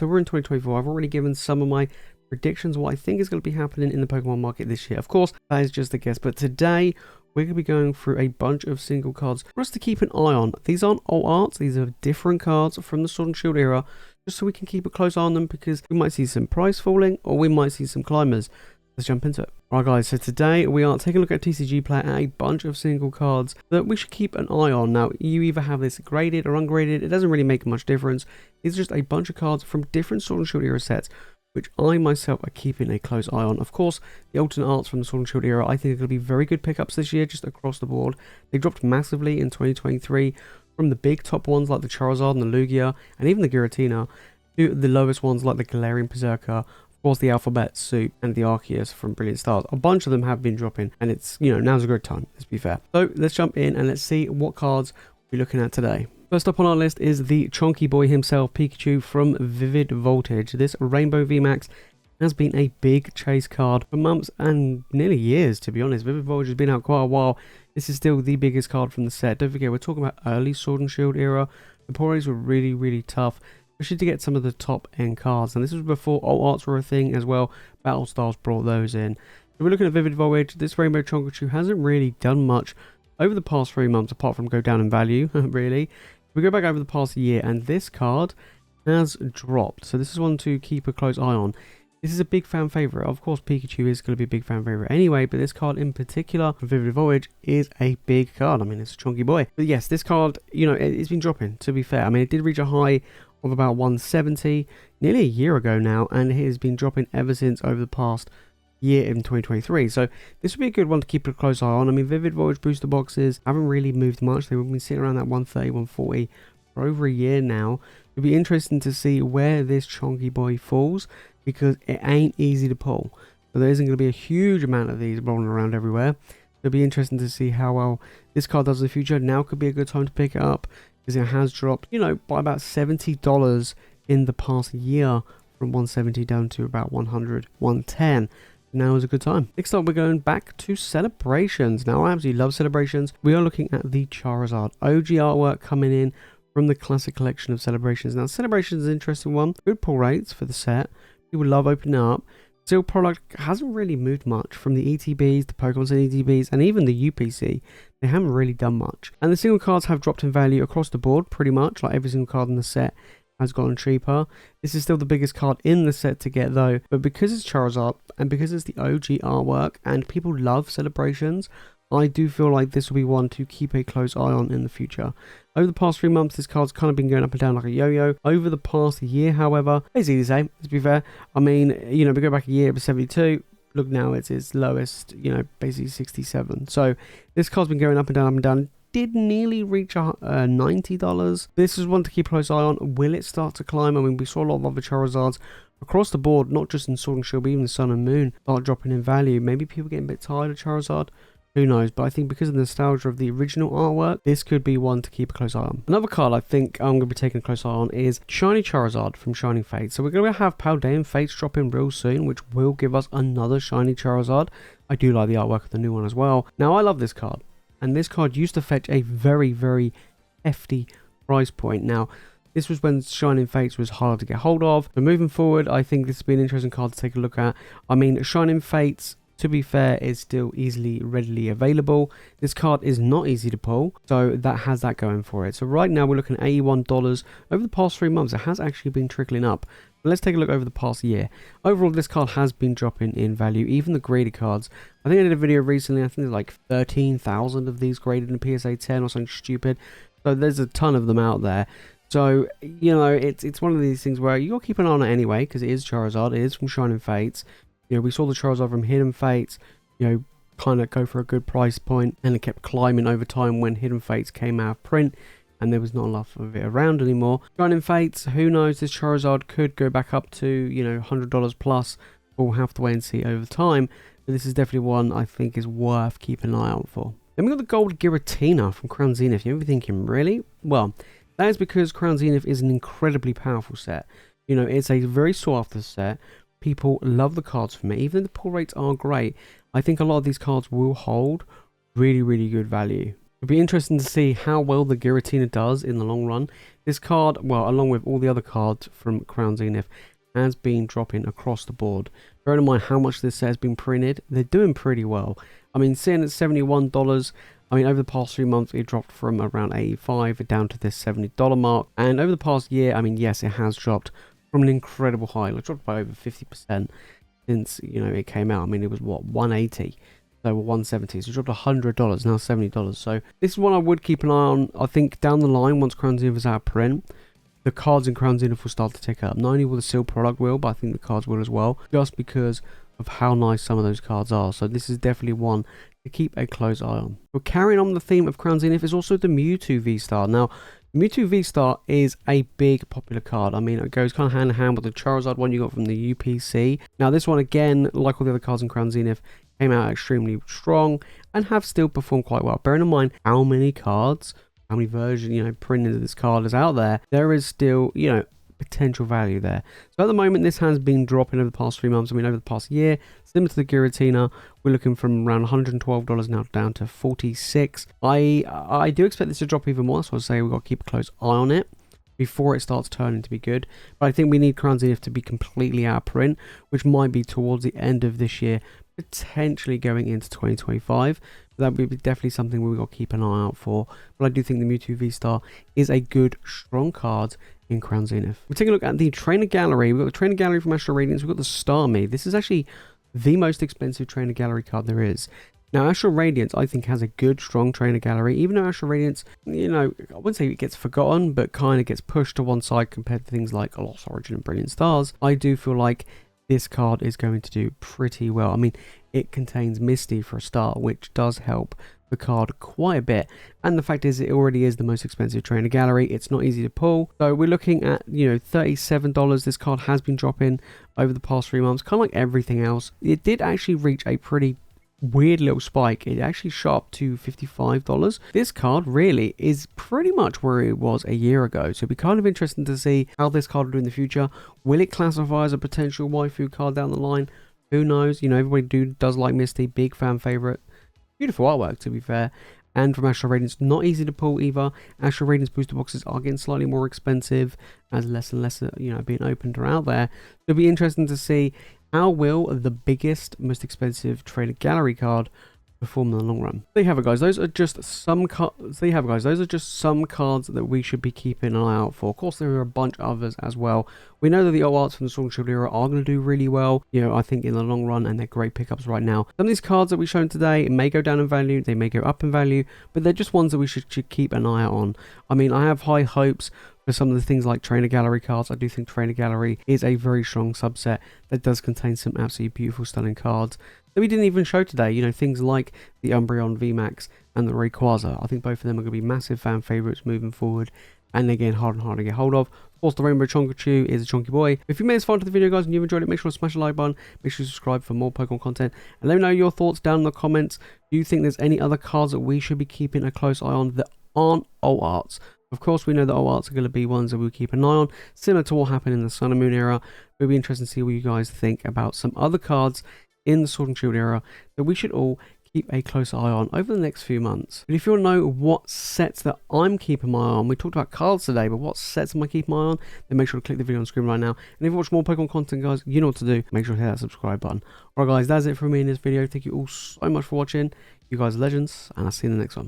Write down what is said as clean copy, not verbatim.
So we're in 2024. I've already given some of my predictions, what I think is going to be happening in the Pokemon market this year. Of course, that is just a guess, but today we're going to be going through a bunch of single cards for us to keep an eye on. These aren't alt arts, these are different cards from the Sword and Shield era, just so we can keep a close eye on them, because we might see some price falling or we might see some climbers. Let's jump into it. Alright guys, so today we are taking a look at TCG Player at a bunch of single cards that we should keep an eye on. Now, you either have this graded or ungraded, it doesn't really make much difference. These are just a bunch of cards from different Sword and Shield era sets, which I myself are keeping a close eye on. Of course, the alternate arts from the Sword and Shield era, I think are going to be very good pickups this year, just across the board. They dropped massively in 2023, from the big top ones like the Charizard and the Lugia, and even the Giratina, to the lowest ones like the Galarian Berserker, of course the Alphabet Soup, and the Arceus from Brilliant Stars. A bunch of them have been dropping, and it's, you know, now's a good time, let's be fair. So let's jump in and let's see what cards we're looking at today. First up on our list is the chunky boy himself, Pikachu from Vivid Voltage. This Rainbow VMAX has been a big chase card for months and nearly years, to be honest. Vivid Voltage has been out quite a while. This is still the biggest card from the set. Don't forget, we're talking about early Sword and Shield era. The Pokémon were really tough, especially to get some of the top end cards. And this was before alt arts were a thing as well. Battle Stars brought those in. So we're looking at Vivid Voltage. This Rainbow Chonkachu hasn't really done much over the past 3 months, apart from go down in value, really. We go back over the past year, and this card has dropped. So this is one to keep a close eye on. This is a big fan favorite. Of course, Pikachu is going to be a big fan favorite anyway, but this card in particular, Vivid Voyage, is a big card. I mean, it's a chunky boy. But yes, this card, you know, it's been dropping, to be fair. I mean, it did reach a high of about 170 nearly a year ago now, and it has been dropping ever since over the past year in 2023. So this would be a good one to keep a close eye on. I mean, Vivid Voyage booster boxes haven't really moved much. They've been sitting around that 130, 140 for over a year now. It'd be interesting to see where this chunky boy falls, because it ain't easy to pull. So there isn't going to be a huge amount of these rolling around everywhere. It'll be interesting to see how well this card does in the future. Now could be a good time to pick it up, because it has dropped, you know, by about $70 in the past year, from 170 down to about 100, 110. Now is a good time. Next up, we're going back to Celebrations. Now, I absolutely love Celebrations. We are looking at the Charizard OG artwork coming in from the classic collection of Celebrations. Now, Celebrations is an interesting one. Good pull rates for the set. People love opening up. Still, product hasn't really moved much from the ETBs, the Pokemon Center ETBs, and even the UPC. They haven't really done much. And the single cards have dropped in value across the board, pretty much. Like every single card in the set has gotten cheaper. This is still the biggest card in the set to get though, but because it's Charizard and because it's the OG artwork and people love Celebrations, I do feel like this will be one to keep a close eye on in the future. Over the past 3 months, this card's kind of been going up and down like a yo-yo. Over the past year, however, it's easy to say, let's be fair. I mean, you know, we go back a year, it was 72. Look now, it's its lowest, you know, basically 67. So this card's been going up and down, up and down. Did nearly reach $90. This is one to keep a close eye on. Will it start to climb? I mean, we saw a lot of other Charizards across the board, not just in Sword and Shield, but even Sun and Moon, start dropping in value. Maybe people getting a bit tired of Charizard. Who knows? But I think because of the nostalgia of the original artwork, this could be one to keep a close eye on. Another card I think I'm going to be taking a close eye on is Shiny Charizard from Shining Fates. So we're going to have Paldean Fates drop in real soon, which will give us another Shiny Charizard. I do like the artwork of the new one as well. Now, I love this card. And this card used to fetch a very hefty price point. Now, this was when Shining Fates was hard to get hold of. But moving forward, I think this would be an interesting card to take a look at. I mean, Shining Fates, to be fair, is still readily available. This card is not easy to pull, so that has that going for it. So right now, we're looking at $81. Over the past 3 months, it has actually been trickling up. But let's take a look over the past year. Overall, this card has been dropping in value, even the graded cards. I think I did a video recently, I think there's like 13,000 of these graded in PSA 10 or something stupid. So there's a ton of them out there. So, you know, it's one of these things where you'll keep an eye on it anyway, because it is Charizard, it is from Shining Fates. You know, we saw the Charizard from Hidden Fates, you know, kind of go for a good price point, and it kept climbing over time when Hidden Fates came out of print. And there was not enough of it around anymore. Shining Fates, who knows, this Charizard could go back up to, you know, $100 plus. We'll have to wait and see over time. But this is definitely one I think is worth keeping an eye out for. Then we got the Gold Giratina from Crown Zenith. You're thinking, really? Well, that is because Crown Zenith is an incredibly powerful set. You know, it's a very sought after set. People love the cards from it. Even if the pull rates aren't great, I think a lot of these cards will hold really good value. It'll be interesting to see how well the Giratina does in the long run. This card, well, along with all the other cards from Crown Zenith, has been dropping across the board. Bearing in mind how much this set has been printed, they're doing pretty well. I mean, seeing at $71, I mean, over the past 3 months, it dropped from around $85 down to this $70 mark. And over the past year, I mean, yes, it has dropped from an incredible high. It dropped by over 50% since, you know, it came out. I mean, it was, what, 180? So 170, so it dropped $100, now $70. So this is one I would keep an eye on. I think down the line, once Crown Zenith is out of print, the cards in Crown Zenith will start to tick up. Not only will the sealed product will, but I think the cards will as well, just because of how nice some of those cards are. So this is definitely one to keep a close eye on. But carrying on the theme of Crown Zenith is also the Mewtwo V Star. Now, Mewtwo V Star is a big popular card. I mean, it goes kind of hand in hand with the Charizard one you got from the UPC. Now, this one, again, like all the other cards in Crown Zenith, came out extremely strong and have still performed quite well. Bearing in mind how many cards, how many versions, you know, printed of this card is out there, there is still, you know, potential value there. So at the moment, this has been dropping over the past 3 months. I mean, over the past year, similar to the Giratina, we're looking from around $112 now down to $46. I do expect this to drop even more, so I say we've got to keep a close eye on it before it starts turning to be good. But I think we need Crown Zenith to be completely out of print, which might be towards the end of this year, potentially going into 2025. That would be definitely something we've got to keep an eye out for. But I do think the Mewtwo V Star is a good, strong card in Crown Zenith. We're taking a look at the Trainer Gallery. We've got the Trainer Gallery from Astral Radiance. We've got the Starmie. This is actually the most expensive Trainer Gallery card there is. Now, Astral Radiance, I think, has a good, strong Trainer Gallery. Even though Astral Radiance, you know, I wouldn't say it gets forgotten, but kind of gets pushed to one side compared to things like Lost Origin and Brilliant Stars, I do feel like this card is going to do pretty well. I mean, it contains Misty for a start, which does help the card quite a bit. And the fact is, it already is the most expensive Trainer Gallery. It's not easy to pull. So we're looking at, you know, $37. This card has been dropping over the past 3 months, kind of like everything else. It did actually reach a pretty weird little spike. It actually shot up to $55. This card really is pretty much where it was a year ago, so it'd be kind of interesting to see how this card will do in the future. Will it classify as a potential waifu card down the line? Who knows? You know, everybody does like Misty, big fan favorite, beautiful artwork to be fair. And from Astral Radiance, not easy to pull either. Astral Radiance booster boxes are getting slightly more expensive as less and less, you know, being opened are out there. It'll be interesting to see how will the biggest, most expensive Trainer Gallery card perform in the long run. There you have it, guys. Those are just some cards. There you have it, guys. Those are just some cards that we should be keeping an eye out for. Of course, there are a bunch of others as well. We know that the old arts from the Sword and Shield era are going to do really well, you know, I think in the long run, and they're great pickups right now. Some of these cards that we've shown today may go down in value, they may go up in value, but they're just ones that we should keep an eye out on. I mean, I have high hopes for some of the things like Trainer Gallery cards. I do think Trainer Gallery is a very strong subset that does contain some absolutely beautiful, stunning cards that we didn't even show today. You know, things like the Umbreon VMAX and the Rayquaza. I think both of them are going to be massive fan favorites moving forward, and again, hard and hard to get hold of. Of course, the Rainbow Chonkachu is a chonky boy. If you made this far into the video, guys, and you've enjoyed it, make sure to smash the like button, make sure to subscribe for more Pokemon content, and let me know your thoughts down in the comments. Do you think there's any other cards that we should be keeping a close eye on that aren't alt arts? Of course, we know that alt arts are going to be ones that we'll keep an eye on, similar to what happened in the Sun and Moon era. It'll be interesting to see what you guys think about some other cards in the Sword and Shield era that we should all keep a close eye on over the next few months. But if you want to know what sets that I'm keeping my eye on, we talked about cards today, but what sets am I keeping my eye on, then make sure to click the video on screen right now. And if you watch more Pokemon content, guys, you know what to do. Make sure to hit that subscribe button. Alright guys, that's it from me in this video. Thank you all so much for watching. You guys are legends, and I'll see you in the next one.